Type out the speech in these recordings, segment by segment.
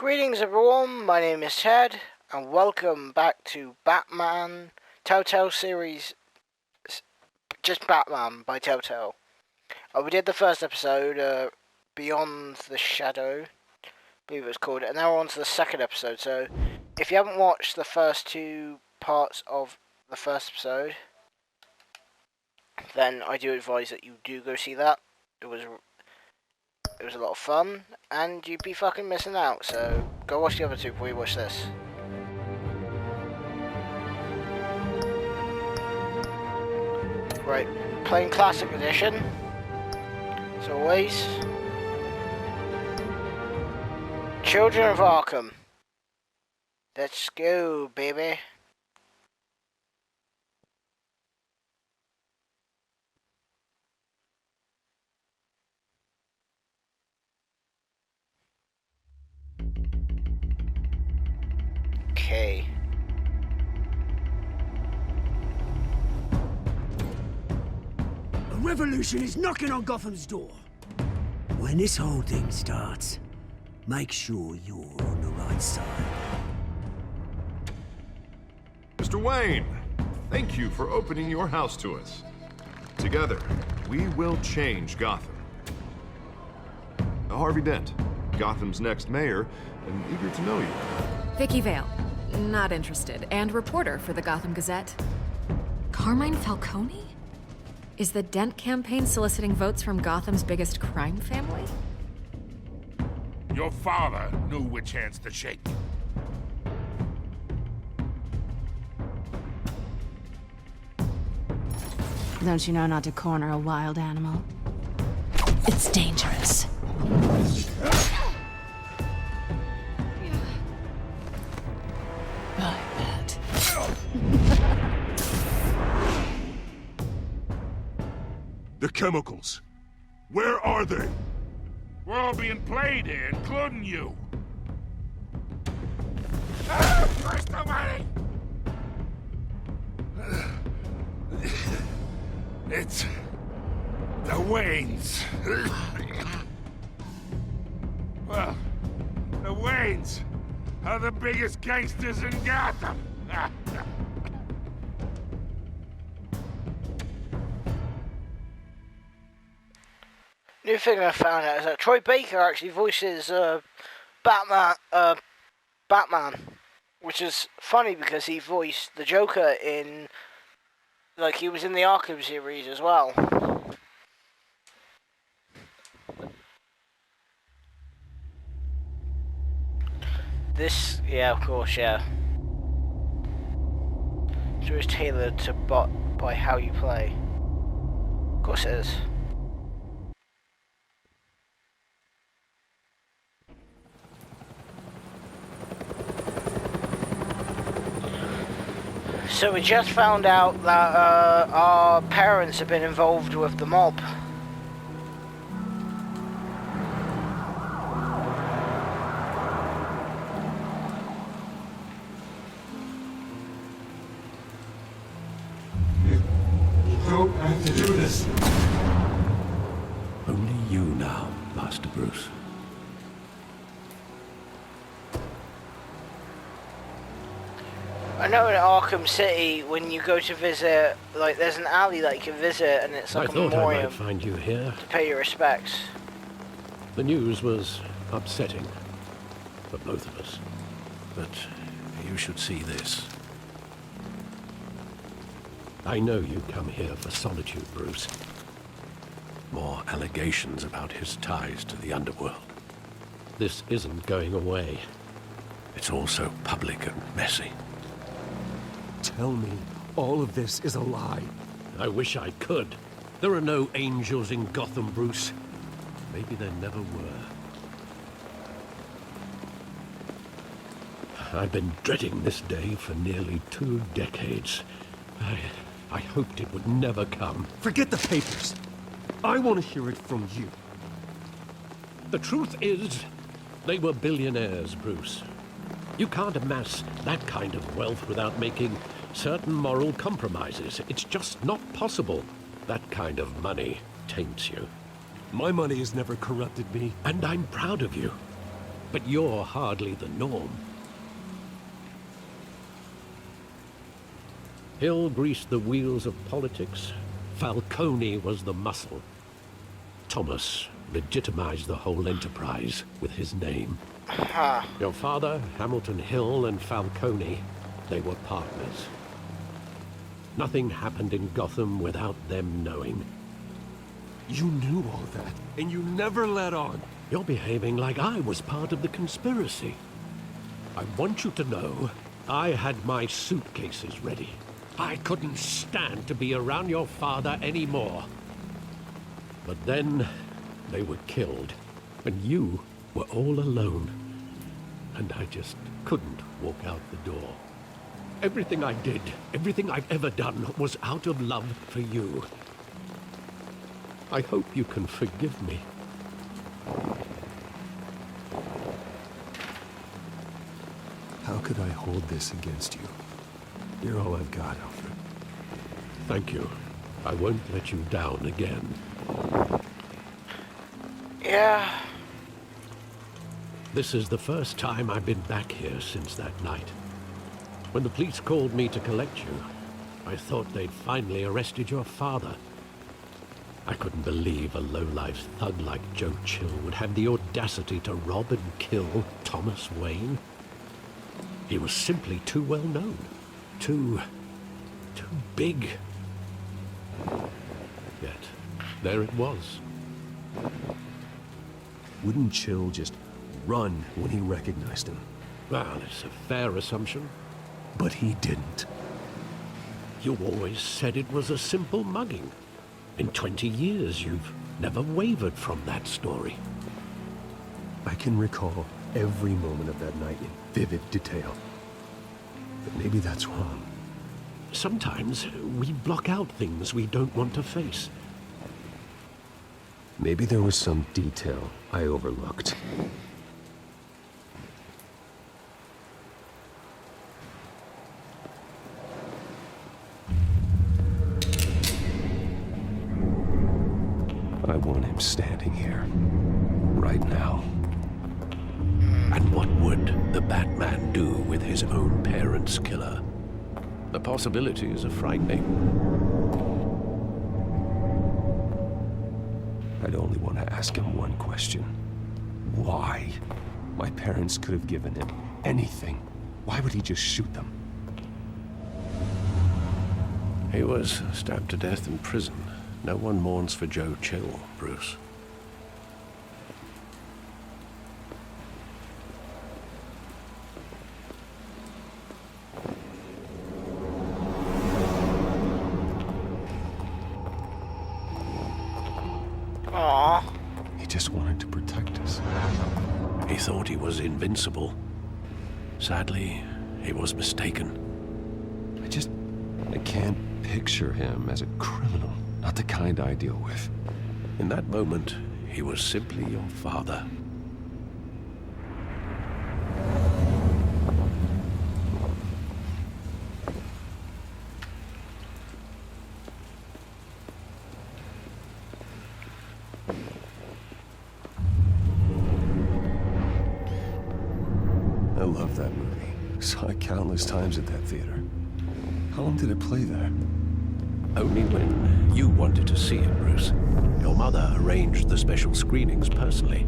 Greetings everyone, my name is Ted, and welcome back to Batman Telltale series, just Batman by Telltale. We did the first episode, Beyond the Shadow, I believe it was called, and now we're on to the second episode. So, if you haven't watched the first two parts of the first episode, then I do advise that you do go see that. It was a lot of fun, and you'd be fucking missing out, so go watch the other two before you watch this. Right, playing Classic Edition, as always. Children of Arkham. Let's go, baby. Okay. A revolution is knocking on Gotham's door. When this whole thing starts, make sure you're on the right side. Mr. Wayne, thank you for opening your house to us. Together, we will change Gotham. Harvey Dent, Gotham's next mayor, and eager to know you. Vicky Vale, not interested, and reporter for the Gotham Gazette. Carmine Falcone? Is the Dent campaign soliciting votes from Gotham's biggest crime family? Your father knew which hands to shake. Don't you know not to corner a wild animal? It's dangerous. I bet. The chemicals. Where are they? We're all being played here, including you. First away! It's the Waynes. Well, the Waynes are the biggest gangsters in Gotham. New thing I found out is that Troy Baker actually voices Batman, which is funny because he voiced the Joker in, like, he was in the Arkham series as well. This, yeah, of course, yeah. So it's tailored to by how you play. Of course it is. So we just found out that our parents have been involved with the mob. You don't have to do this. Only you now, Master Bruce. I know in Arkham City, when you go to visit, like, there's an alley that you can visit, and it's like a I thought I memoriam might find you here. to pay your respects. The news was upsetting for both of us. But you should see this. I know you come here for solitude, Bruce. More allegations about his ties to the underworld. This isn't going away. It's all so public and messy. Tell me all of this is a lie. I wish I could. There are no angels in Gotham, Bruce. Maybe there never were. I've been dreading this day for nearly 2 decades. I hoped it would never come. Forget the papers. I want to hear it from you. The truth is, they were billionaires, Bruce. You can't amass that kind of wealth without making certain moral compromises. It's just not possible. That kind of money taints you. My money has never corrupted me. And I'm proud of you. but you're hardly the norm. Hill greased the wheels of politics. Falcone was the muscle. Thomas legitimized the whole enterprise with his name. Your father, Hamilton Hill, and Falcone, they were partners. Nothing happened in Gotham without them knowing. You knew all that, and you never let on. You're behaving like I was part of the conspiracy. I want you to know I had my suitcases ready. I couldn't stand to be around your father anymore. But then they were killed, and you were all alone. And I just couldn't walk out the door. Everything I did, everything I've ever done, was out of love for you. I hope you can forgive me. How could I hold this against you? You're all I've got, Alfred. Thank you. I won't let you down again. Yeah. This is the first time I've been back here since that night. When the police called me to collect you, I thought they'd finally arrested your father. I couldn't believe a low-life thug like Joe Chill would have the audacity to rob and kill Thomas Wayne. He was simply too well known. Too big. Yet, there it was. Wouldn't Chill just run when he recognized him? Well, it's a fair assumption. But he didn't. You always said it was a simple mugging. In 20 years, you've never wavered from that story. I can recall every moment of that night in vivid detail. But maybe that's wrong. Sometimes we block out things we don't want to face. Maybe there was some detail I overlooked. I want him standing here, right now. And what would the Batman do with his own parents' killer? The possibilities are frightening. I'd only want to ask him one question. Why? My parents could have given him anything. Why would he just shoot them? He was stabbed to death in prison. No one mourns for Joe Chill, Bruce. Aww. He just wanted to protect us. He thought he was invincible. Sadly, he was mistaken. I can't picture him as a criminal. Not the kind I deal with. In that moment, he was simply your father. I love that movie. Saw it countless times at that theater. How long did it play there? Only when you wanted to see it, Bruce. Your mother arranged the special screenings personally.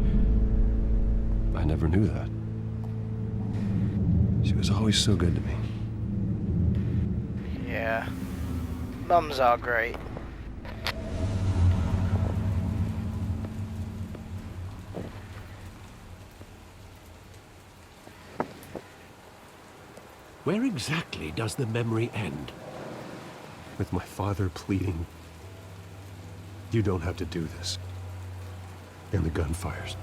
I never knew that. She was always so good to me. Yeah. Mums are great. Where exactly does the memory end? With my father pleading, "You don't have to do this." And the gun fires.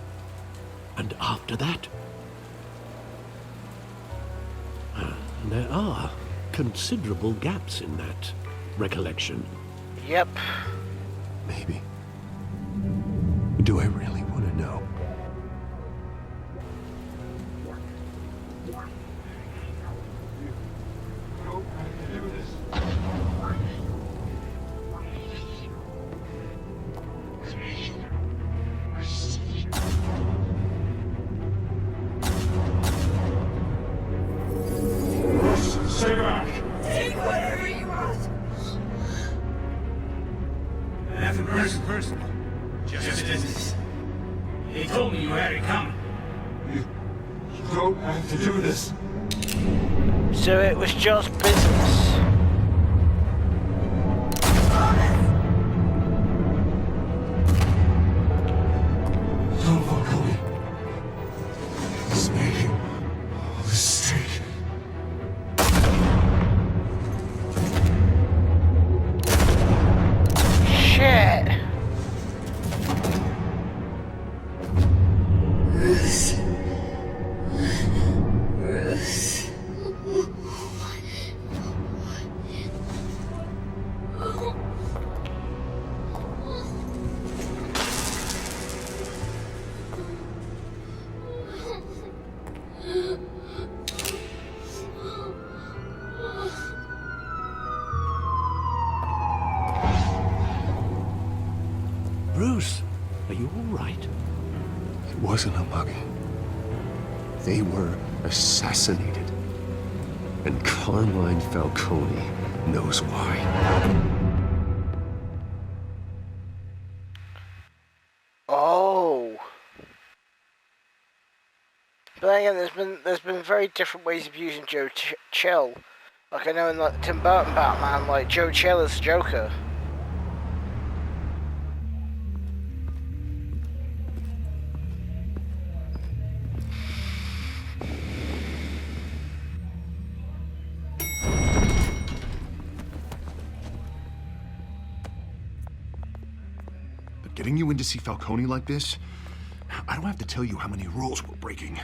And after that? There are considerable gaps in that recollection. Yep. Maybe. Do I really want to know? don't have to do this. So it was just business. Don't Falcone. He's making a mistake. Shit. Bruce, are you all right? It wasn't a mug. They were assassinated. And Carmine Falcone knows why. Oh. But then again, there's been very different ways of using Joe Chill. Like I know in like Tim Burton Batman, like Joe Chill is the Joker. But getting you in to see Falcone like this, I don't have to tell you how many rules we're breaking.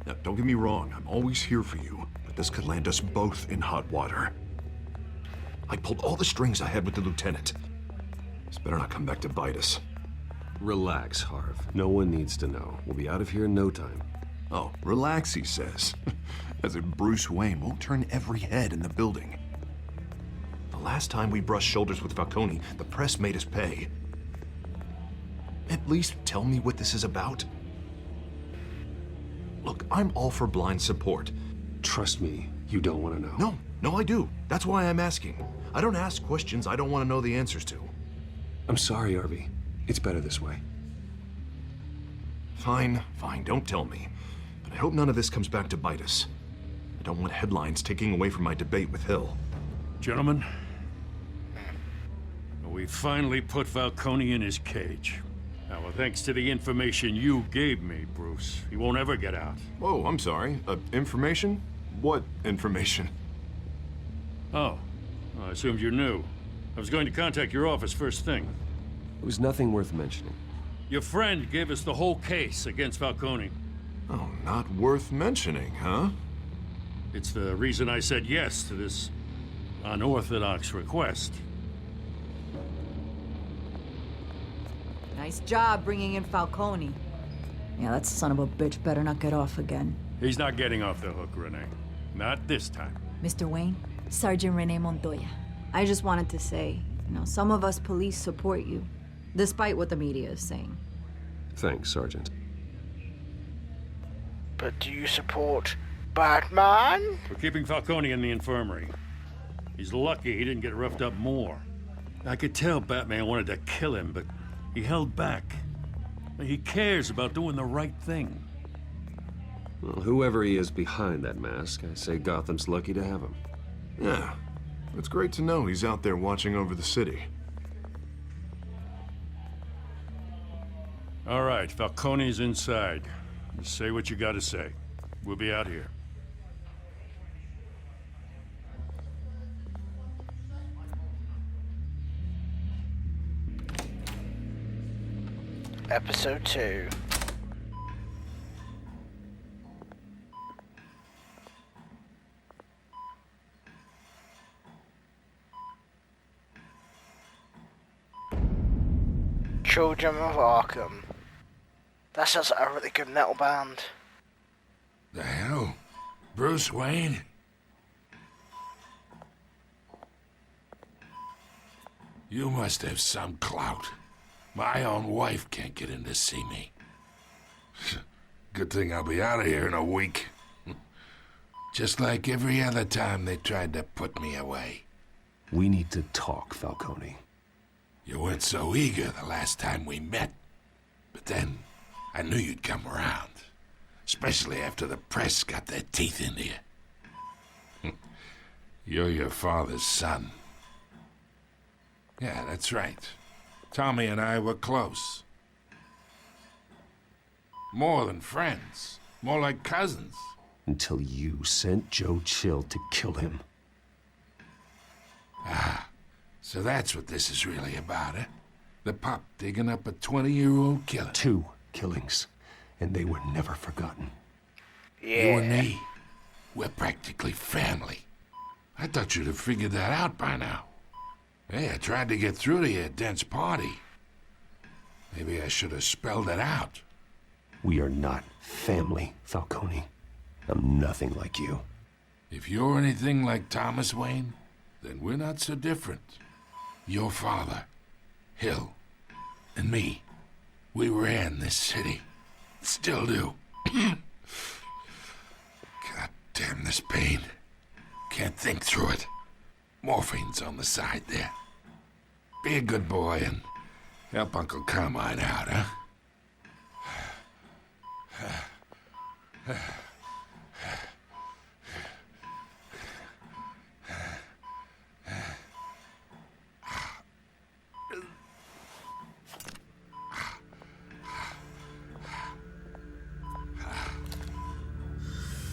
Now, don't get me wrong, I'm always here for you, but this could land us both in hot water. I pulled all the strings I had with the lieutenant. This better not come back to bite us. Relax, Harv. No one needs to know. We'll be out of here in no time. Oh, relax, he says. As if Bruce Wayne won't turn every head in the building. The last time we brushed shoulders with Falcone, the press made us pay. At least tell me what this is about. Look, I'm all for blind support. Trust me, you don't want to know. No, I do. That's why I'm asking. I don't ask questions I don't want to know the answers to. I'm sorry, Arby. It's better this way. Fine, don't tell me. But I hope none of this comes back to bite us. I don't want headlines taking away from my debate with Hill. Gentlemen, we finally put Falcone in his cage. Now, thanks to the information you gave me, Bruce, he won't ever get out. Oh, I'm sorry. Information? What information? Oh, I assumed you knew. I was going to contact your office first thing. It was nothing worth mentioning. Your friend gave us the whole case against Falcone. Oh, not worth mentioning, huh? It's the reason I said yes to this unorthodox request. Nice job bringing in Falcone. Yeah, that son of a bitch better not get off again. He's not getting off the hook, Renee. Not this time. Mr. Wayne, Sergeant Renee Montoya. I just wanted to say, some of us police support you, despite what the media is saying. Thanks, Sergeant. But do you support Batman? We're keeping Falcone in the infirmary. He's lucky he didn't get roughed up more. I could tell Batman wanted to kill him, but he held back. He cares about doing the right thing. Well, whoever he is behind that mask, I say Gotham's lucky to have him. Yeah, it's great to know he's out there watching over the city. All right, Falcone's inside. Just say what you gotta say. We'll be out here. Episode 2. Children of Arkham. That sounds like a really good metal band. The hell? Bruce Wayne? You must have some clout. My own wife can't get in to see me. Good thing I'll be out of here in a week. Just like every other time they tried to put me away. We need to talk, Falcone. You weren't so eager the last time we met. But then, I knew you'd come around. especially after the press got their teeth into you. You're your father's son. Yeah, that's right. Tommy and I were close. More than friends. More like cousins. Until you sent Joe Chill to kill him. Ah, so that's what this is really about, eh? The pup digging up a 20-year-old killer. 2 killings, and they were never forgotten. Yeah. You and me, we're practically family. I thought you'd have figured that out by now. Hey, I tried to get through to you at Dent's party. Maybe I should have spelled it out. We are not family, Falcone. I'm nothing like you. If you're anything like Thomas Wayne, then we're not so different. Your father, Hill, and me, we ran this city. Still do. God damn this pain. Can't think through it. Morphine's on the side there. Be a good boy and help Uncle Carmine out, huh?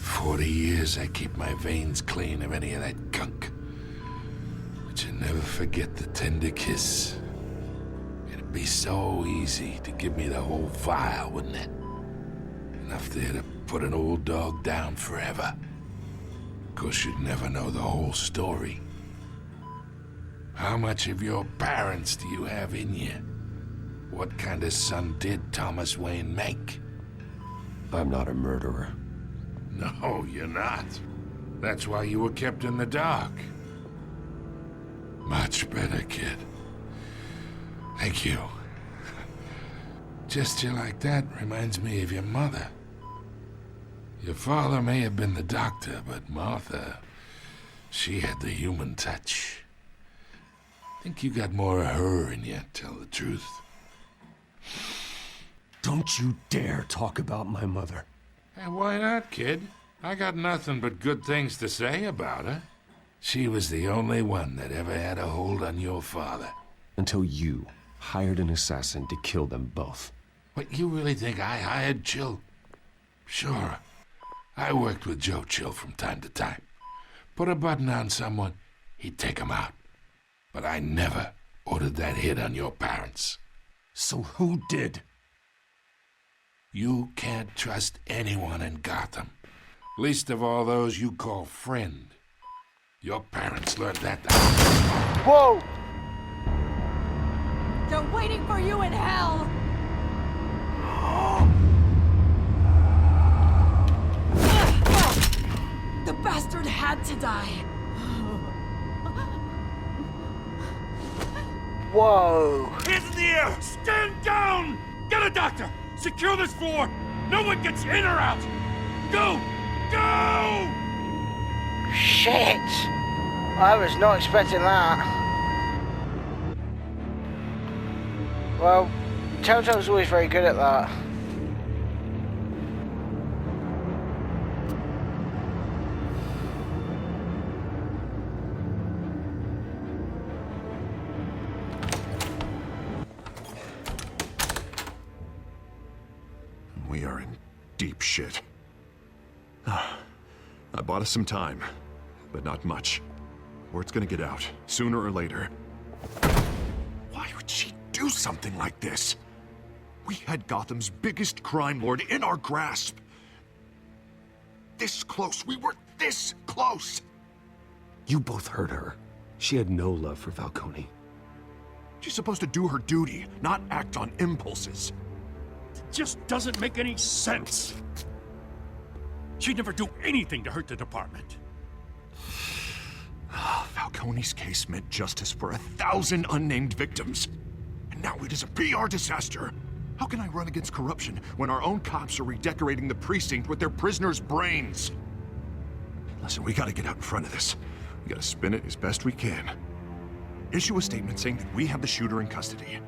40 years I keep my veins clean of any of that gunk. But you never forget the tender kiss. It'd be so easy to give me the whole vial, wouldn't it? Enough there to put an old dog down forever. Of course, you'd never know the whole story. How much of your parents do you have in you? What kind of son did Thomas Wayne make? I'm not a murderer. No, you're not. That's why you were kept in the dark. Much better, kid. Thank you. Gesture like that reminds me of your mother. Your father may have been the doctor, but Martha, she had the human touch. I think you got more of her in you, tell the truth. Don't you dare talk about my mother. Hey, why not, kid? I got nothing but good things to say about her. She was the only one that ever had a hold on your father. Until you hired an assassin to kill them both. What, you really think I hired Chill? Sure. I worked with Joe Chill from time to time. Put a button on someone, he'd take him out. But I never ordered that hit on your parents. So who did? You can't trust anyone in Gotham. Least of all those you call friend. Your parents learned that. Whoa! They're waiting for you in hell! The bastard had to die. Whoa! Hands in the air! Stand down! Get a doctor! Secure this floor! No one gets in or out! Go! Go! Shit! I was not expecting that. Well, Telltale's always very good at that. We are in deep shit. I bought us some time, but not much. Word's gonna get out, sooner or later. Why would she do something like this? We had Gotham's biggest crime lord in our grasp. This close, we were this close! You both hurt her. She had no love for Falcone. She's supposed to do her duty, not act on impulses. Just doesn't make any sense. She'd never do anything to hurt the department. Falcone's case meant justice for 1,000 unnamed victims. And now it is a PR disaster. How can I run against corruption when our own cops are redecorating the precinct with their prisoners' brains? Listen, we gotta get out in front of this. We gotta spin it as best we can. Issue a statement saying that we have the shooter in custody.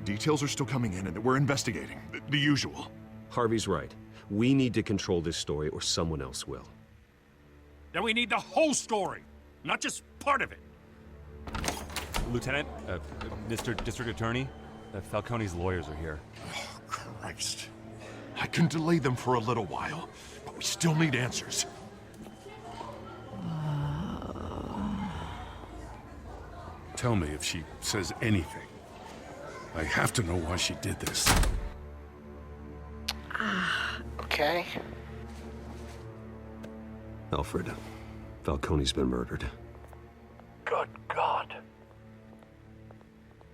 Details are still coming in and that we're investigating. The usual. Harvey's right. We need to control this story or someone else will. Then we need the whole story, not just part of it. Lieutenant, Mr. District Attorney, Falcone's lawyers are here. Oh, Christ. I can delay them for a little while, but we still need answers. Tell me if she says anything. I have to know why she did this. Okay. Alfred, Falcone's been murdered. Good God.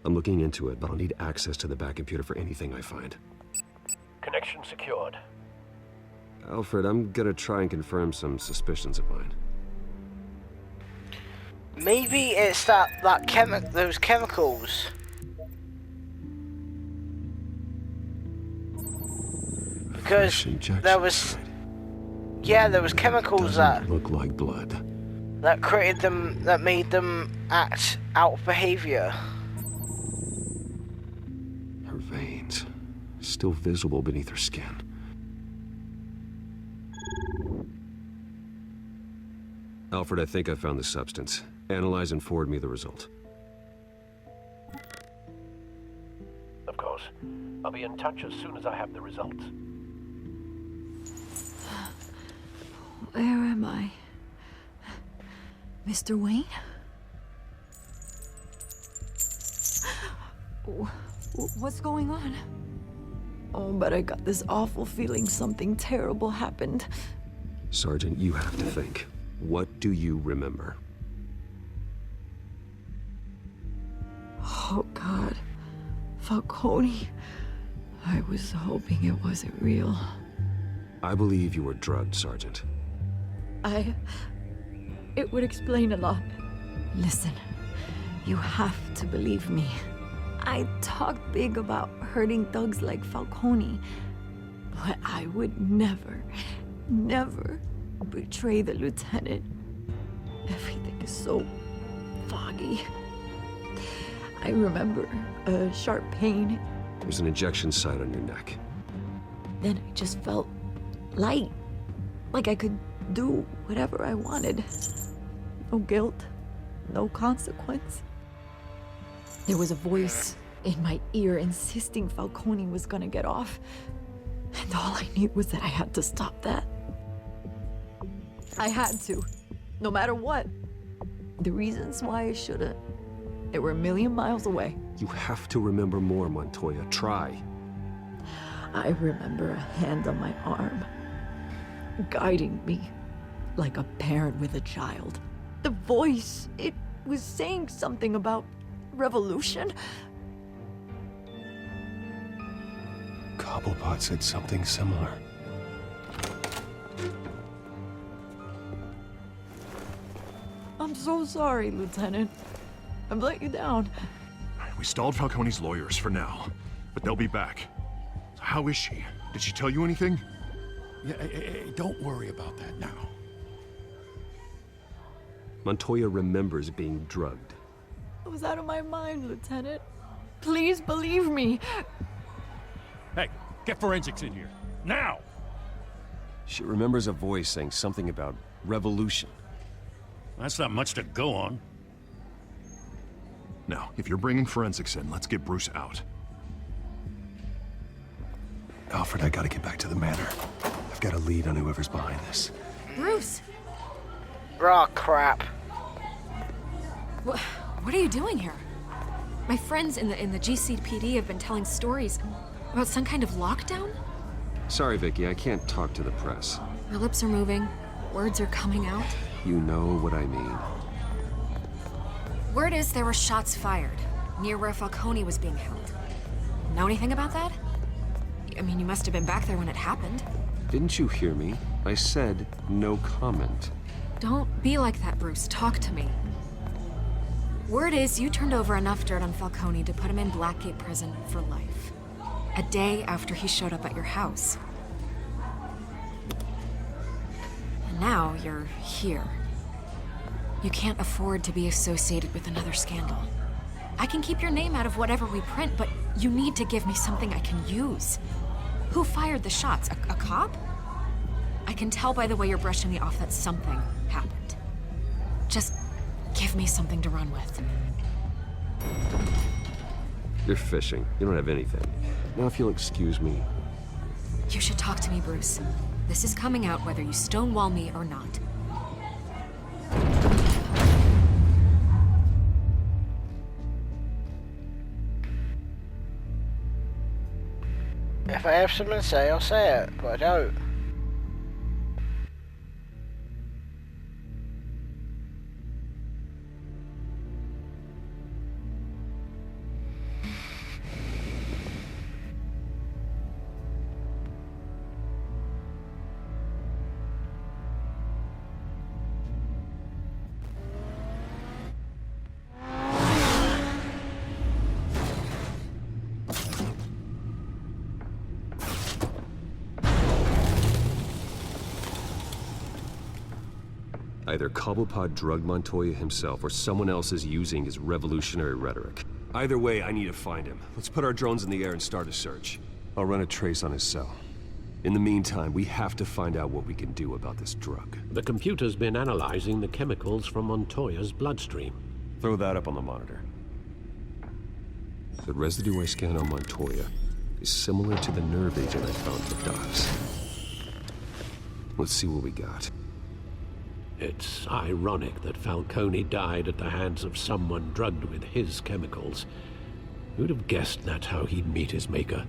I'm looking into it, but I'll need access to the back computer for anything I find. Connection secured. Alfred, I'm gonna try and confirm some suspicions of mine. Maybe it's those chemicals. Because there was chemicals that look like blood. That created them, that made them act out of behavior. Her veins, still visible beneath her skin. Alfred, I think I found the substance. Analyze and forward me the result. Of course. I'll be in touch as soon as I have the results. Where am I? Mr. Wayne? What's going on? Oh, but I got this awful feeling something terrible happened. Sergeant, you have to think. What do you remember? Oh, God. Falcone. I was hoping it wasn't real. I believe you were drugged, Sergeant. It would explain a lot. Listen, you have to believe me. I talked big about hurting thugs like Falcone, but I would never betray the lieutenant. Everything is so foggy. I remember a sharp pain. There's an injection site on your neck. Then I just felt light, like I could do whatever I wanted. No guilt, no consequence. There was a voice in my ear insisting Falcone was gonna get off. And all I knew was that I had to stop that. I had to, no matter what. The reasons why I shouldn't, they were a million miles away. You have to remember more, Montoya. Try. I remember a hand on my arm, guiding me like a parent with a child. The voice, it was saying something about revolution. Cobblepot said something similar. I'm so sorry, Lieutenant. I've let you down. We stalled Falcone's lawyers for now, but they'll be back. So how is she? Did she tell you anything? Yeah, don't worry about that now. Montoya remembers being drugged. I was out of my mind, Lieutenant. Please believe me. Hey, get forensics in here. Now! She remembers a voice saying something about revolution. That's not much to go on. Now, if you're bringing forensics in, let's get Bruce out. Alfred, I gotta get back to the manor. I've got a lead on whoever's behind this. Bruce! Oh, crap. What are you doing here? My friends in the GCPD have been telling stories about some kind of lockdown? Sorry, Vicky, I can't talk to the press. My lips are moving. Words are coming out. You know what I mean. Word is there were shots fired near where Falcone was being held. Know anything about that? I mean, you must have been back there when it happened. Didn't you hear me? I said no comment. Don't be like that, Bruce. Talk to me. Word is you turned over enough dirt on Falcone to put him in Blackgate Prison for life. A day after he showed up at your house. And now you're here. You can't afford to be associated with another scandal. I can keep your name out of whatever we print, but you need to give me something I can use. Who fired the shots? A cop? I can tell by the way you're brushing me off that something happened. Just give me something to run with. You're fishing. You don't have anything. Now if you'll excuse me. You should talk to me, Bruce. This is coming out whether you stonewall me or not. If I have something to say, I'll say it, but I don't. Either Cobblepot drugged Montoya himself or someone else is using his revolutionary rhetoric. Either way, I need to find him. Let's put our drones in the air and start a search. I'll run a trace on his cell. In the meantime, we have to find out what we can do about this drug. The computer's been analyzing the chemicals from Montoya's bloodstream. Throw that up on the monitor. The residue I scanned on Montoya is similar to the nerve agent I found at the docks. Let's see what we got. It's ironic that Falcone died at the hands of someone drugged with his chemicals. Who'd have guessed that's how he'd meet his maker?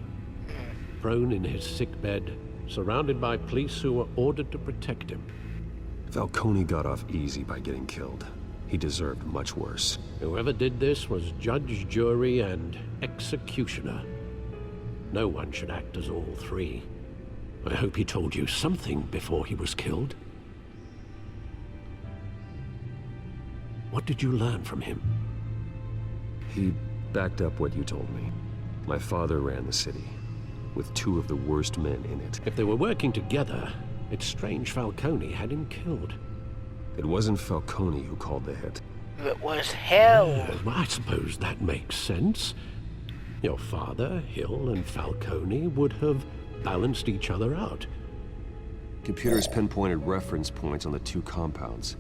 Prone in his sickbed, surrounded by police who were ordered to protect him. Falcone got off easy by getting killed. He deserved much worse. Whoever did this was judge, jury, and executioner. No one should act as all three. I hope he told you something before he was killed. What did you learn from him? He backed up what you told me. My father ran the city, with two of the worst men in it. If they were working together, it's strange Falcone had him killed. It wasn't Falcone who called the hit. It was Hill. Well, I suppose that makes sense. Your father, Hill, and Falcone would have balanced each other out. Computers pinpointed reference points on the two compounds.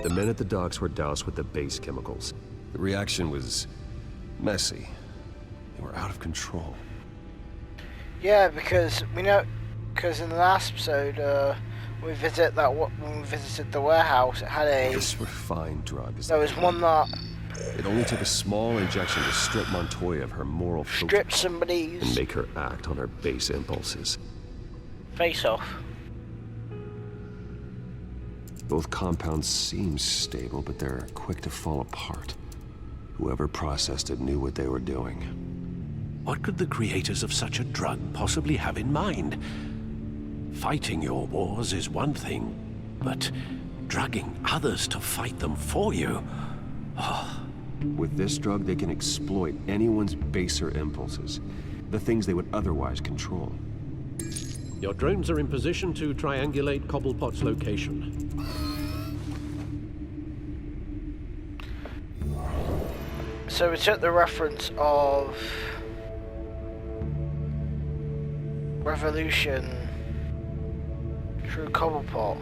The men at the docks were doused with the base chemicals. The reaction was messy. They were out of control. Yeah, because we know, because in the last episode, when we visited the warehouse, it had a. This refined drug is. There was one that. It only took a small injection to strip Montoya of her moral filter. Strip somebody's. And make her act on her base impulses. Face off. Both compounds seem stable, but they're quick to fall apart. Whoever processed it knew what they were doing. What could the creators of such a drug possibly have in mind? Fighting your wars is one thing, but drugging others to fight them for you? Oh. With this drug, they can exploit anyone's baser impulses, the things they would otherwise control. Your drones are in position to triangulate Cobblepot's location. So we took the reference of Revolution through Cobblepot.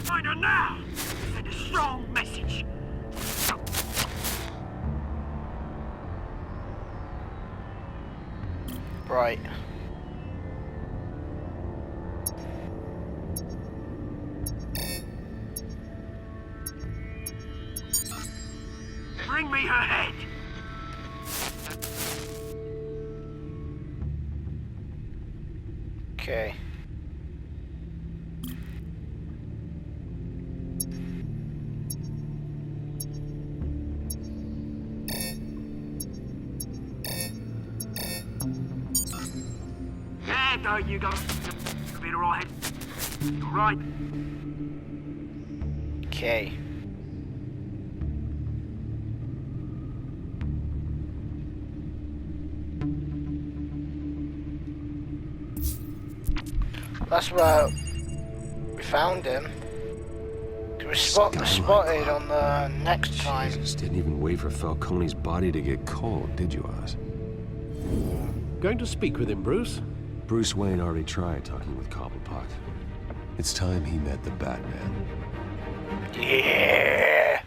Find her now! Send a strong message. Right. bring me her head. Okay. There, don't you go. Be alright. Right. Okay. That's where we found him. He was spotted on the next time. Jesus, didn't even wait for Falcone's body to get cold, did you, Oz? Going to speak with him, Bruce? Bruce Wayne already tried talking with Cobblepot. It's time he met the Batman. Yeah.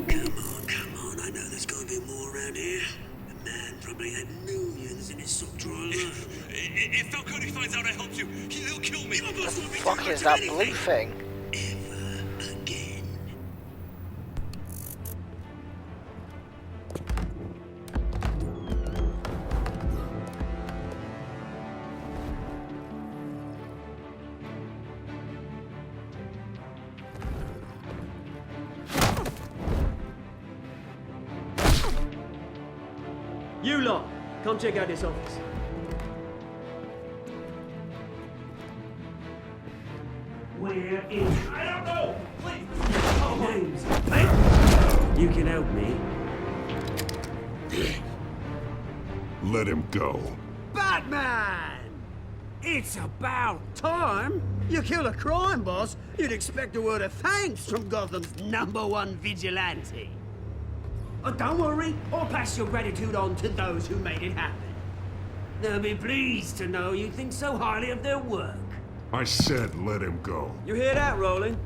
Come on, I know there's gonna be more around here. The man probably had millions in his sock drawer alone. If Falcone finds out I helped you, he'll kill me. What the fuck is that blue thing? Ever again. You lot, come check out this office. Where is... I don't know! Please! Name's Ben. You can help me. Let him go. Batman! It's about time. You kill a crime boss, you'd expect a word of thanks from Gotham's #1 vigilante. Oh, don't worry, I'll pass your gratitude on to those who made it happen. They'll be pleased to know you think so highly of their work. I said let him go. You hear that, Roland?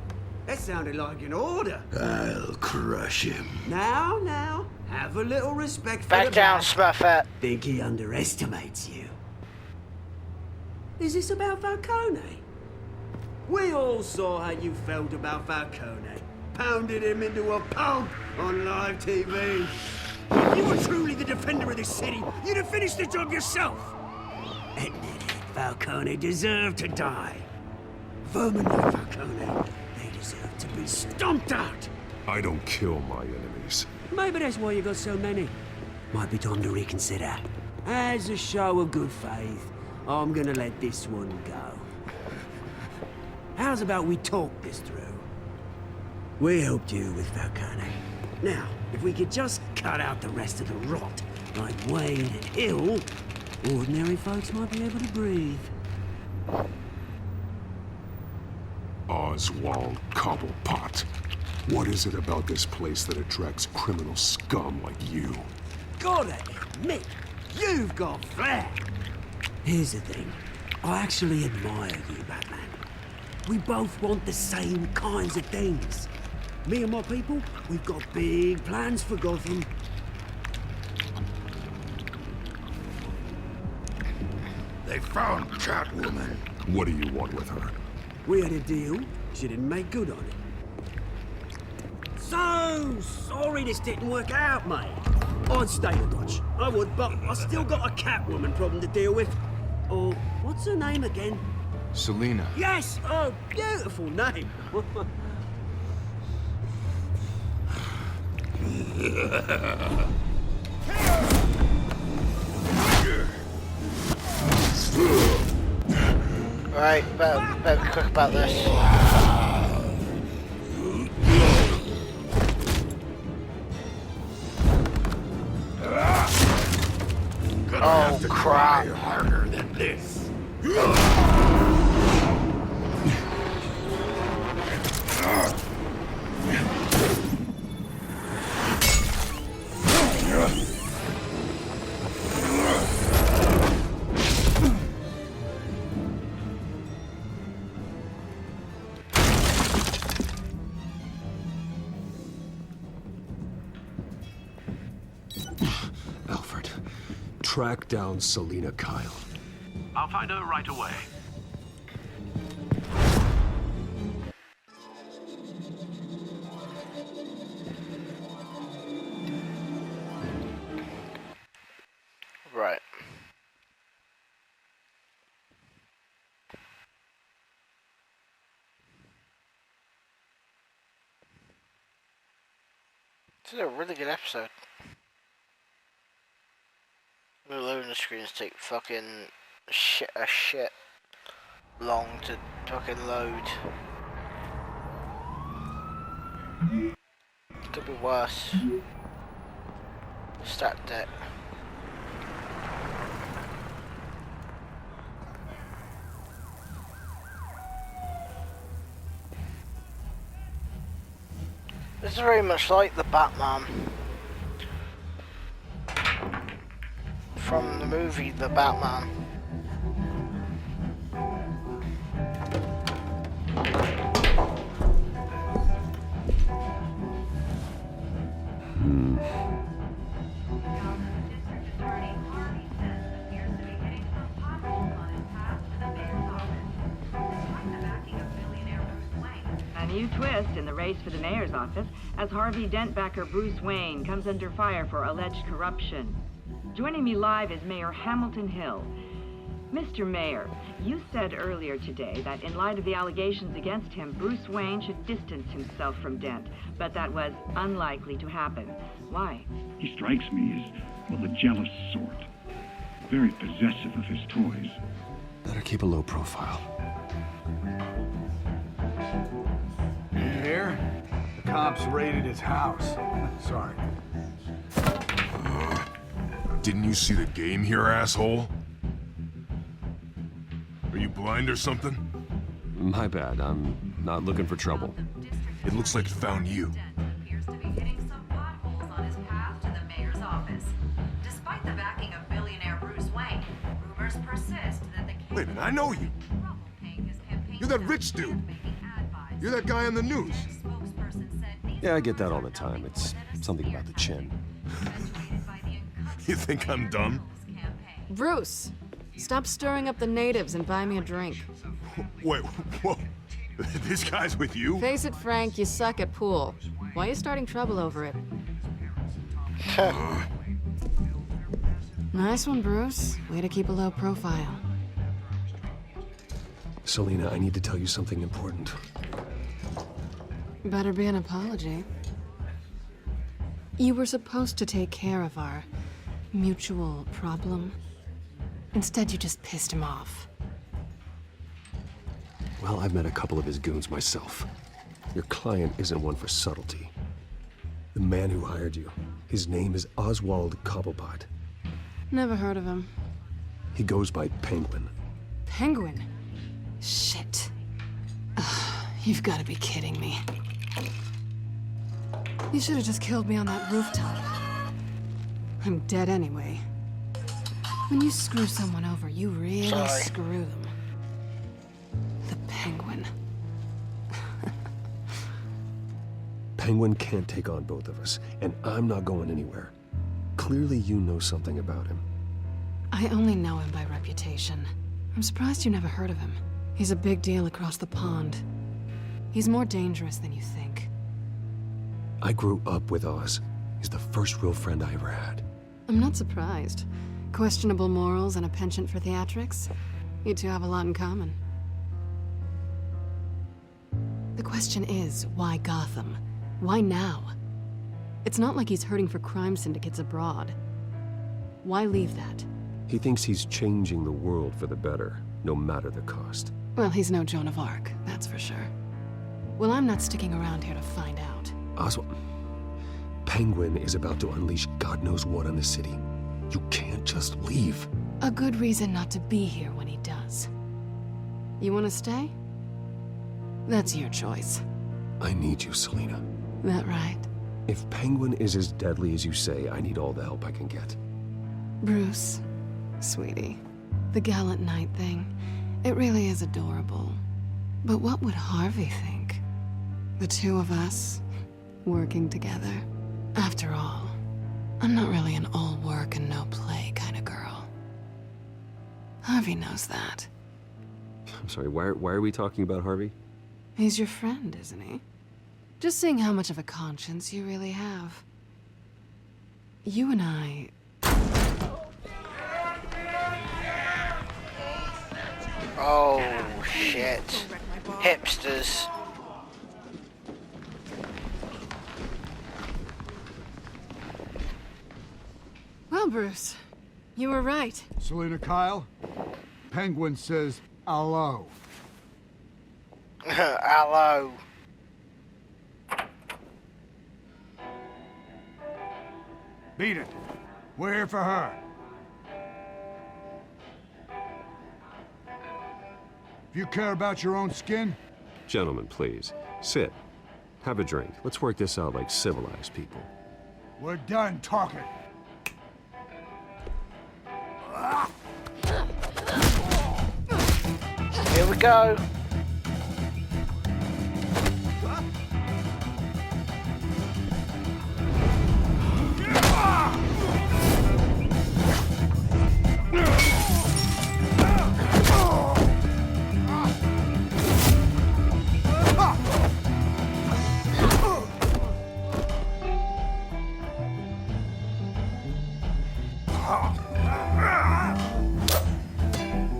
That sounded like an order. I'll crush him. Now, have a little respect for Back the down, man. Smurfette. Think he underestimates you. Is this about Falcone? We all saw how you felt about Falcone. Pounded him into a pulp on live TV. If you were truly the defender of this city, you'd have finished the job yourself. Admit it, Falcone deserved to die. Vermin like Falcone, they deserve to be stomped out. I don't kill my enemies. Maybe that's why you got so many. Might be time to reconsider. As a show of good faith, I'm gonna let this one go. How's about we talk this through? We helped you with Falcone. Now, if we could just cut out the rest of the rot, like Wayne and Hill, ordinary folks might be able to breathe. Oswald Cobblepot. What is it about this place that attracts criminal scum like you? Gotta admit, you've got flair. Here's the thing. I actually admire you, Batman. We both want the same kinds of things. Me and my people, we've got big plans for Gotham. They found Catwoman. What do you want with her? We had a deal. She didn't make good on it. So sorry this didn't work out, mate. I'd stay a Dodge. I would, but I still got a Catwoman problem to deal with. Oh, what's her name again? Selina. Yes! Oh, beautiful name. Right, better be quick about this. Oh crap! Harder than this. track down Selina Kyle. I'll find her right away. Right. This is a really good episode. The loading screens take fucking shit long to fucking load. Could be worse. Stat deck. This is very much like the Batman from the movie The Batman. A new twist in the race for the mayor's office as Harvey Dent backer Bruce Wayne comes under fire for alleged corruption. Joining me live is Mayor Hamilton Hill. Mr. Mayor, you said earlier today that in light of the allegations against him, Bruce Wayne should distance himself from Dent, but that was unlikely to happen. Why? He strikes me as, well, the jealous sort. Very possessive of his toys. Better keep a low profile. You hear? The cops raided his house. Sorry. Didn't you see the game here, asshole? Are you blind or something? My bad. I'm not looking for trouble. It looks like it found you. Appears to be hitting some potholes on his path to the mayor's office. Despite the backing of billionaire Bruce Wayne, rumors persist that the Wait a minute, I know you. You're that rich dude. You're that guy on the news. Yeah, I get that all the time. It's something about the chin. You think I'm dumb? Bruce, stop stirring up the natives and buy me a drink. Wait, whoa. This guy's with you? Face it, Frank, you suck at pool. Why are you starting trouble over it? Nice one, Bruce. Way to keep a low profile. Selina, I need to tell you something important. Better be an apology. You were supposed to take care of our mutual problem. Instead, you just pissed him off. Well, I've met a couple of his goons myself. Your client isn't one for subtlety. The man who hired you, his name is Oswald Cobblepot. Never heard of him. He goes by Penguin. Penguin? Shit. Ugh, you've got to be kidding me. You should have just killed me on that rooftop. I'm dead anyway. When you screw someone over, you really screw them. The Penguin. Penguin can't take on both of us, and I'm not going anywhere. Clearly you know something about him. I only know him by reputation. I'm surprised you never heard of him. He's a big deal across the pond. He's more dangerous than you think. I grew up with Oz. He's the first real friend I ever had. I'm not surprised. Questionable morals and a penchant for theatrics. You two have a lot in common. The question is, why Gotham? Why now? It's not like he's hurting for crime syndicates abroad. Why leave that? He thinks he's changing the world for the better, no matter the cost. Well, he's no Joan of Arc, that's for sure. Well, I'm not sticking around here to find out. Oswald, Penguin is about to unleash God knows what on the city. You can't just leave. A good reason not to be here when he does. You want to stay? That's your choice. I need you, Selina. That right? If Penguin is as deadly as you say, I need all the help I can get. Bruce, sweetie, the gallant knight thing, it really is adorable. But what would Harvey think? The two of us, working together. After all, I'm not really an all work and no play kind of girl. Harvey knows that. I'm sorry, why are we talking about Harvey? He's your friend, isn't he? Just seeing how much of a conscience you really have. You and I... Oh, shit. Hipsters. Well, Bruce, you were right. Selina Kyle, Penguin says hello. Hello. Beat it. We're here for her. If you care about your own skin, Gentlemen, please. Sit. Have a drink. Let's work this out like civilized people. we're done talking. Here we go.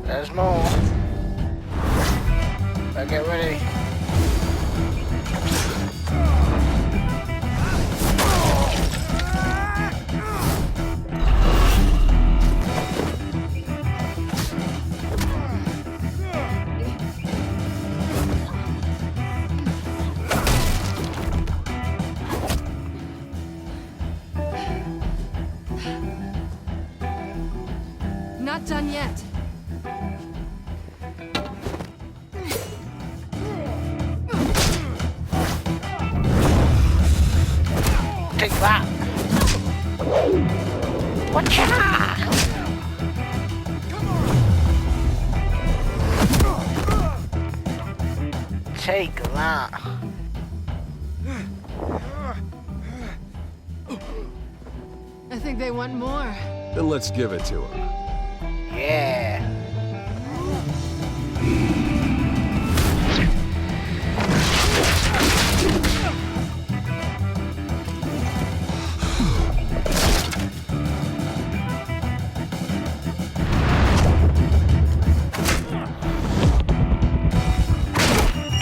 There's more. Now get ready. Not done yet. Take that. Watcha! Take that. I think they want more. Then let's give it to him. Yeah.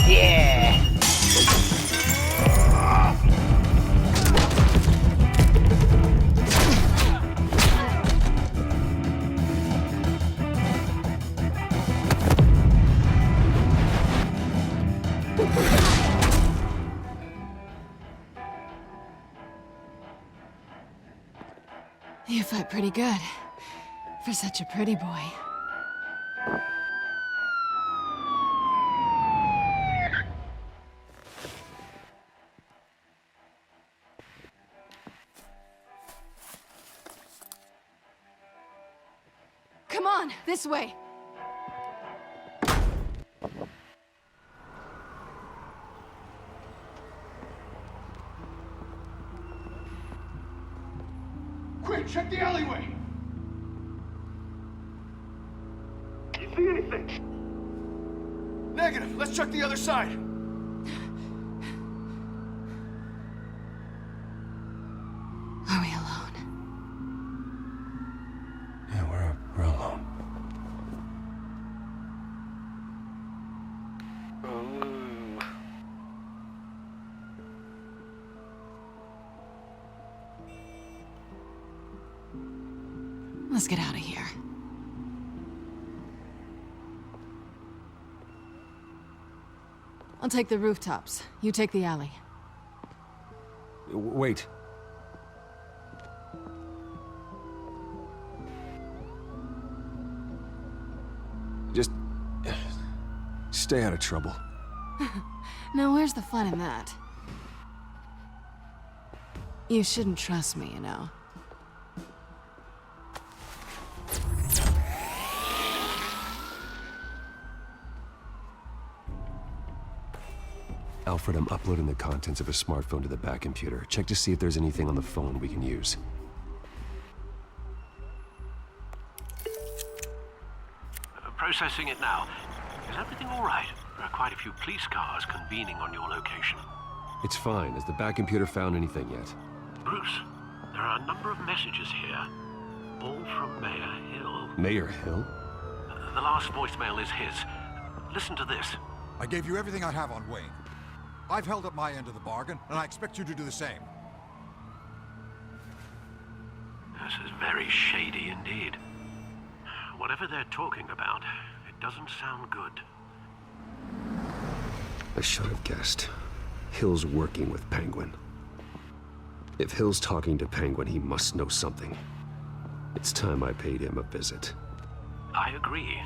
Yeah. You fight pretty good. For such a pretty boy. Come on, this way. Quick, check the alleyway. You see anything? Negative. Let's check the other side. Are we alone? Yeah, we're alone. Ooh. Let's get out of here. I'll take the rooftops. You take the alley. Wait. Just stay out of trouble. Now, where's the fun in that? You shouldn't trust me, you know. Alfred, I'm uploading the contents of a smartphone to the back computer. Check to see if there's anything on the phone we can use. Processing it now. Is everything all right? There are quite a few police cars convening on your location. It's fine. Has the back computer found anything yet? Bruce, there are a number of messages here. All from Mayor Hill. Mayor Hill? The last voicemail is his. Listen to this. I gave you everything I have on Wayne. I've held up my end of the bargain, and I expect you to do the same. This is very shady indeed. Whatever they're talking about, it doesn't sound good. I should have guessed. Hill's working with Penguin. If Hill's talking to Penguin, he must know something. It's time I paid him a visit. I agree.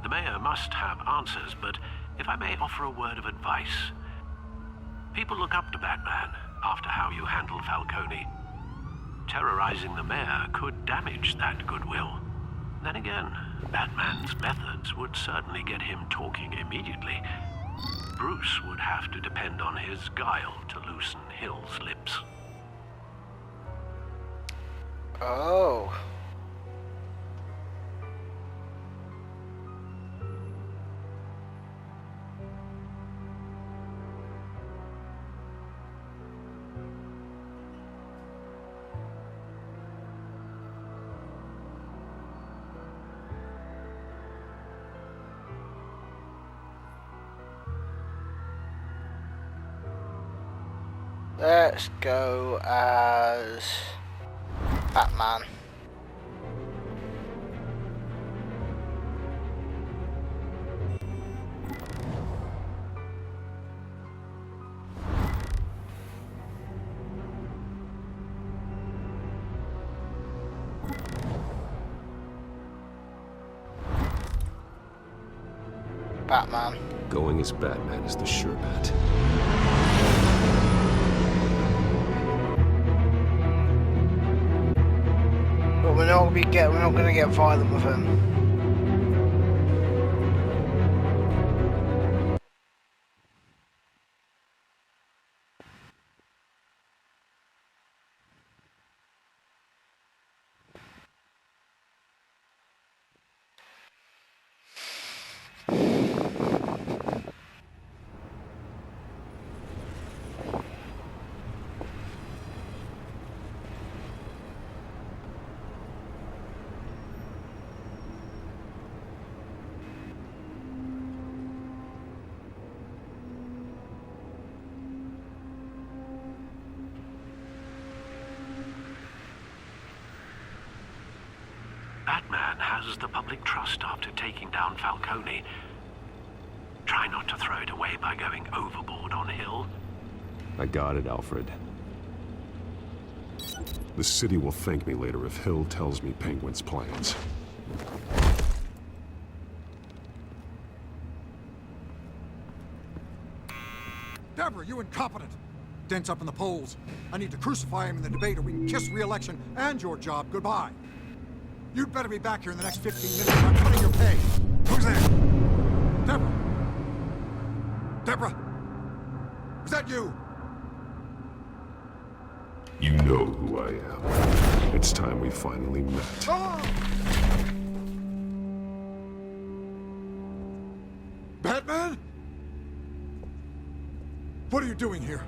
The mayor must have answers, but if I may offer a word of advice. People look up to Batman after how you handled Falcone. Terrorizing the mayor could damage that goodwill. Then again, Batman's methods would certainly get him talking immediately. Bruce would have to depend on his guile to loosen Hill's lips. Oh. Let's go as Batman. Batman. Going as Batman is the sure bet. But we're not gonna get violent with him. Batman has the public trust after taking down Falcone. Try not to throw it away by going overboard on Hill. I got it, Alfred. The city will thank me later if Hill tells me Penguin's plans. Deborah, you incompetent! Dent's up in the polls. I need to crucify him in the debate or we can kiss re-election and your job goodbye. You'd better be back here in the next 15 minutes or I'm cutting your pay. Who's there? Deborah? Deborah? Is that you? You know who I am. It's time we finally met. Oh! Batman? What are you doing here?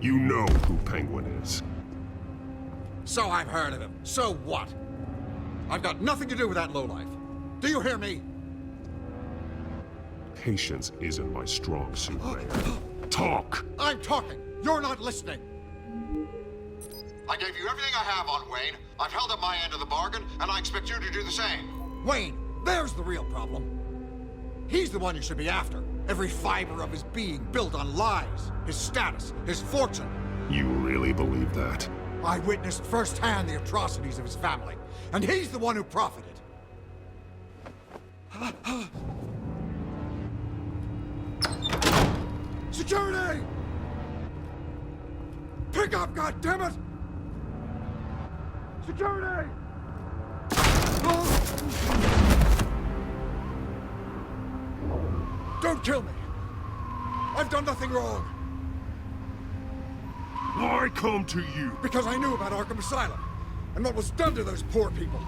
You know who Penguin is. So I've heard of him. So what? I've got nothing to do with that lowlife. Do you hear me? Patience isn't my strong suit, Mayor. Talk! I'm talking. You're not listening. I gave you everything I have on Wayne. I've held up my end of the bargain, and I expect you to do the same. Wayne, there's the real problem. He's the one you should be after. Every fiber of his being built on lies, his status, his fortune. You really believe that? I witnessed firsthand the atrocities of his family, and he's the one who profited. Security! Pick up, goddammit! Security! Don't kill me! I've done nothing wrong! Why come to you? Because I knew about Arkham Asylum. and what was done to those poor people.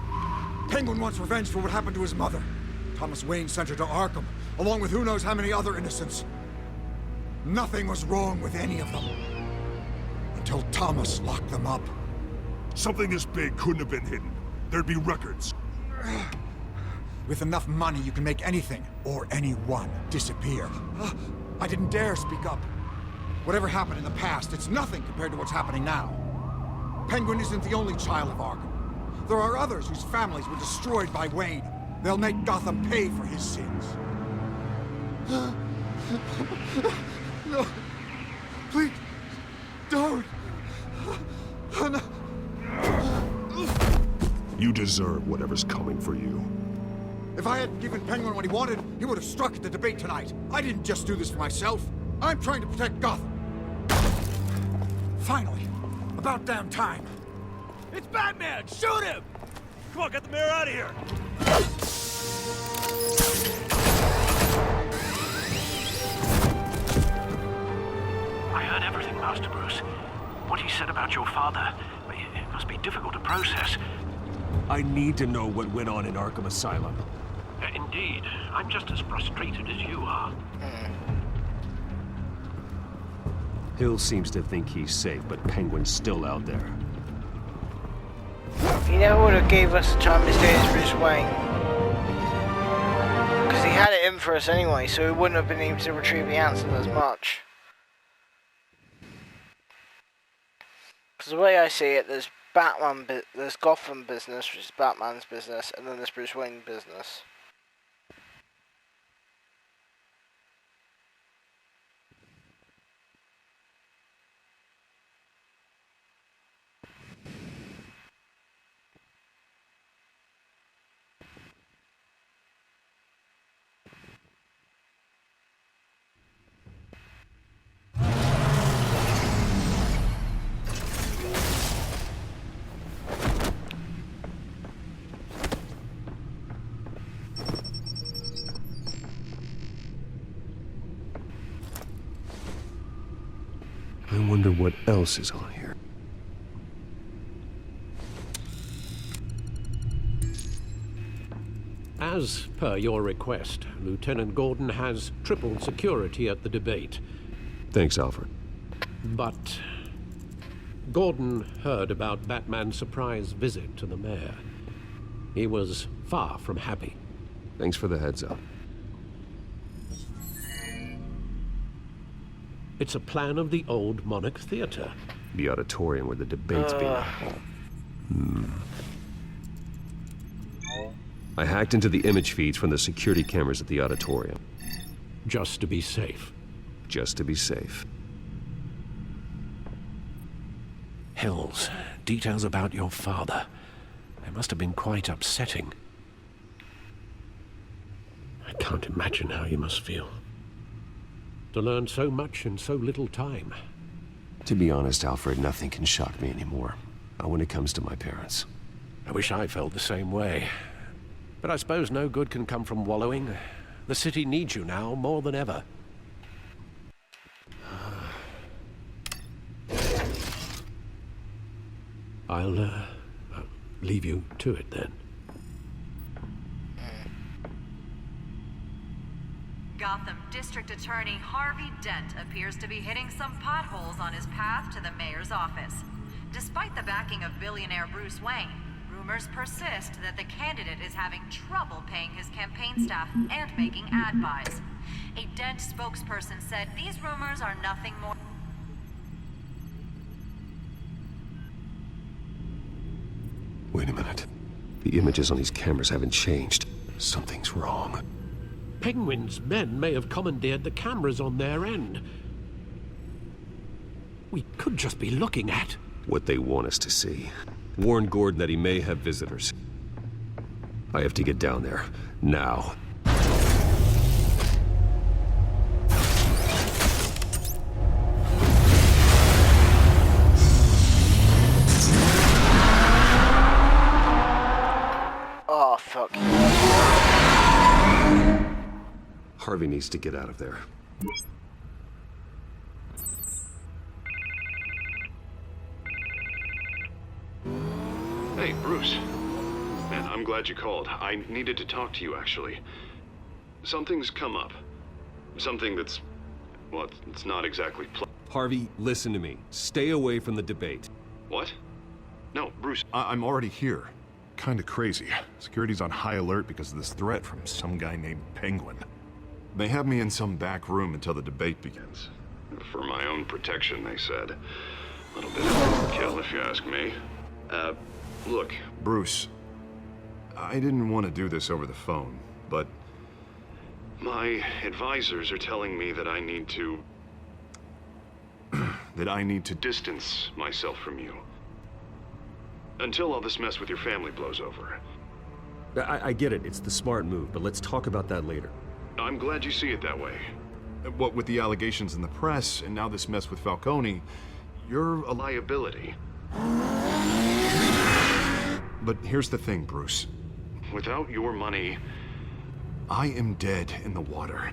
Penguin wants revenge for what happened to his mother. Thomas Wayne sent her to Arkham, along with who knows how many other innocents. Nothing was wrong with any of them. Until Thomas locked them up. Something this big couldn't have been hidden. There'd be records. With enough money, you can make anything, or anyone, disappear. I didn't dare speak up. Whatever happened in the past, it's nothing compared to what's happening now. Penguin isn't the only child of Arkham. There are others whose families were destroyed by Wayne. They'll make Gotham pay for his sins. No. Please, don't. No. You deserve whatever's coming for you. If I hadn't given Penguin what he wanted, he would have struck at the debate tonight. I didn't just do this for myself. I'm trying to protect Gotham. Finally. About damn time. It's Batman! Shoot him! Come on, get the mayor out of here! I heard everything, Master Bruce. What he said about your father, it must be difficult to process. I need to know what went on in Arkham Asylum. Indeed. I'm just as frustrated as you are. Hill seems to think he's safe, but Penguin's still out there. He never would have gave us the time to stay as Bruce Wayne. Because he had it in for us anyway, so we wouldn't have been able to retrieve the answers as much. Because the way I see it, there's there's Gotham business, which is Batman's business, and then there's Bruce Wayne business. I wonder what else is on here. As per your request, Lieutenant Gordon has tripled security at the debate. Thanks, Alfred. But Gordon heard about Batman's surprise visit to the mayor. He was far from happy. Thanks for the heads up. It's a plan of the old Monarch Theater. The auditorium where the debate's being held. I hacked into the image feeds from the security cameras at the auditorium. Just to be safe. Just to be safe. Hills, details about your father. They must have been quite upsetting. I can't imagine how you must feel. To learn so much in so little time. To be honest, Alfred, nothing can shock me anymore. Not when it comes to my parents. I wish I felt the same way. But I suppose no good can come from wallowing. The city needs you now more than ever. I'll leave you to it then. Gotham District Attorney Harvey Dent appears to be hitting some potholes on his path to the mayor's office. Despite the backing of billionaire Bruce Wayne, rumors persist that the candidate is having trouble paying his campaign staff and making ad buys. A Dent spokesperson said these rumors are nothing more. Wait a minute. The images on these cameras haven't changed. Something's wrong. Penguin's men may have commandeered the cameras on their end. We could just be looking at what they want us to see. Warn Gordon that he may have visitors. I have to get down there. Now. Oh, fuck. Harvey needs to get out of there. Hey, Bruce. Man, I'm glad you called. I needed to talk to you, actually. Something's come up. Something that's... well, it's not exactly Harvey, listen to me. Stay away from the debate. What? No, Bruce, I'm already here. Kinda crazy. Security's on high alert because of this threat from some guy named Penguin. They have me in some back room until the debate begins. For my own protection, they said. A little bit of overkill, if you ask me. Look, Bruce, I didn't want to do this over the phone, but my advisors are telling me that I need to... that I need to distance myself from you. Until all this mess with your family blows over. I get it. It's the smart move, but let's talk about that later. I'm glad you see it that way. What with the allegations in the press, and now this mess with Falcone, you're a liability. But here's the thing, Bruce. Without your money, I am dead in the water.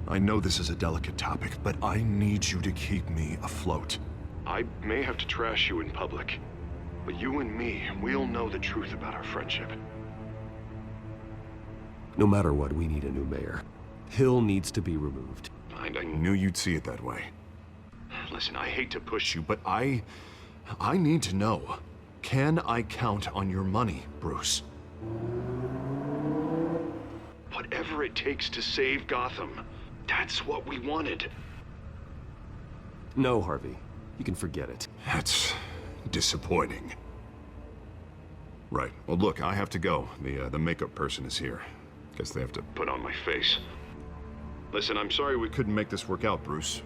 I know this is a delicate topic, but I need you to keep me afloat. I may have to trash you in public, but you and me, we'll know the truth about our friendship. No matter what, we need a new mayor. Hill needs to be removed. I knew you'd see it that way. Listen, I hate to push you, but I need to know. Can I count on your money, Bruce? Whatever it takes to save Gotham, that's what we wanted. No, Harvey. You can forget it. That's disappointing. Right. Well, look, I have to go. The makeup person is here. Guess they have to put on my face. Listen, I'm sorry we couldn't make this work out, Bruce.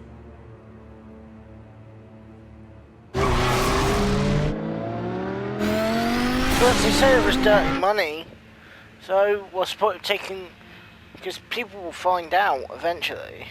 Well, they said it was dirty money, so what's the point of taking... because people will find out eventually.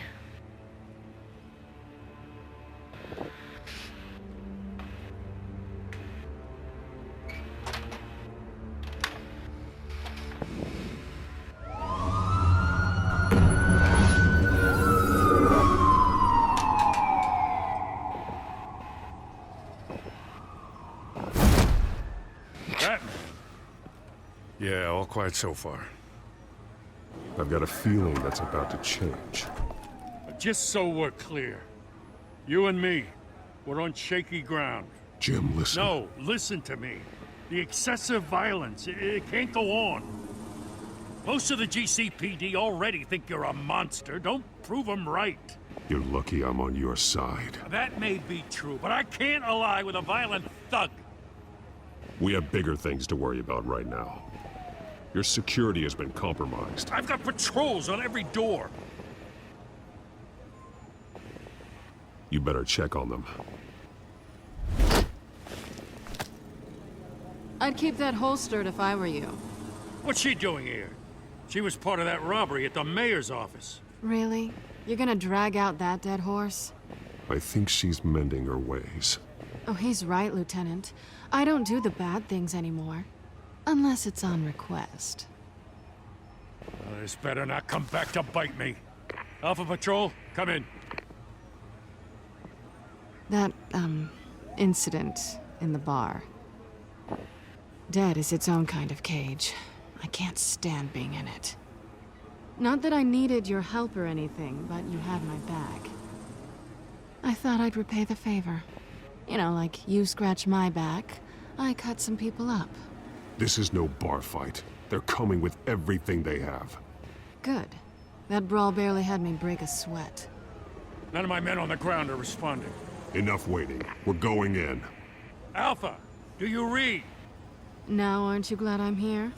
Yeah, all quiet so far. I've got a feeling that's about to change. Just so we're clear, you and me, we're on shaky ground. Jim, listen. No, listen to me. The excessive violence, it can't go on. Most of the GCPD already think you're a monster. Don't prove them right. You're lucky I'm on your side. That may be true, but I can't ally with a violent thug. We have bigger things to worry about right now. Your security has been compromised. I've got patrols on every door. You better check on them. I'd keep that holstered if I were you. What's she doing here? She was part of that robbery at the mayor's office. Really? You're gonna drag out that dead horse? I think she's mending her ways. Oh, he's right, Lieutenant. I don't do the bad things anymore. Unless it's on request. This better not come back to bite me. Alpha Patrol, come in. That, incident in the bar. Dead is its own kind of cage. I can't stand being in it. Not that I needed your help or anything, but you had my back. I thought I'd repay the favor. You know, like you scratch my back, I cut some people up. This is no bar fight. They're coming with everything they have. Good. That brawl barely had me break a sweat. None of my men on the ground are responding. Enough waiting. We're going in. Alpha, do you read? Now, aren't you glad I'm here?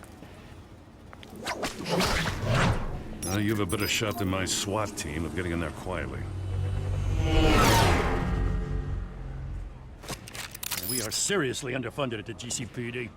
Now you have a better shot than my SWAT team of getting in there quietly. We are seriously underfunded at the GCPD.